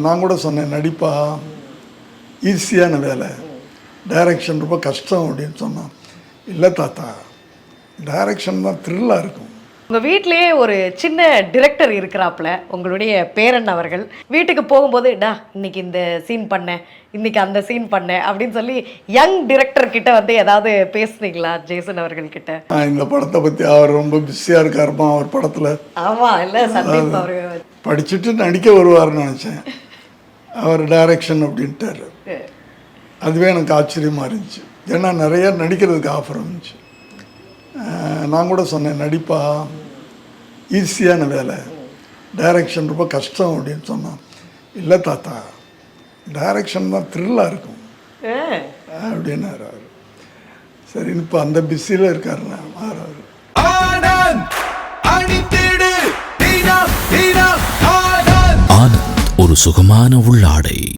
நான் கூட சொன்னேன், நடிப்பா ஈஸியான வேலை, டைரக்ஷன் ரொம்ப கஷ்டம் அப்படின்னு சொன்னான். இல்லை தாத்தா, டைரக்ஷன் தான் த்ரில்லாக இருக்கும். உங்கள் வீட்டிலேயே ஒரு சின்ன டிரெக்டர் இருக்கிறாப்புல, உங்களுடைய பேரன் அவர்கள். வீட்டுக்கு போகும்போது இன்னைக்கு இந்த சீன் பண்ணேன், இன்னைக்கு அந்த சீன் பண்ணேன் அப்படின்னு சொல்லி யங் டிரெக்டர் கிட்ட வந்து ஏதாவது பேசுனீங்களா ஜேசன் அவர்கள் கிட்ட? இந்த படத்தை பற்றி அவர் ரொம்ப பிஸியாக இருக்காருமா அவர் படத்தில். ஆமாம், இல்லை சந்தீப் அவர்கள் படிச்சுட்டு நடிக்க வருவார்னு நினச்சேன். அவர் டைரக்ஷன் அப்படின்ட்டார். அதுவே எனக்கு ஆச்சரியமாக இருந்துச்சு. ஏன்னா நிறையா நடிக்கிறதுக்கு ஆஃபர் இருந்துச்சு. நான் கூட சொன்னேன், நடிப்பா ஈஸியான வேலை, டைரக்ஷன் ரொம்ப கஷ்டம் அப்படின்னு சொன்னான். இல்லை தாத்தா, டைரக்ஷன் தான் த்ரில்லாக இருக்கும் அப்படின்னாரு அவர். சரி, இப்போ அந்த பிஸியில் இருக்காருண்ணா மாறாரு. ஆனந்த், ஒரு சுகமான உள்ளாடை.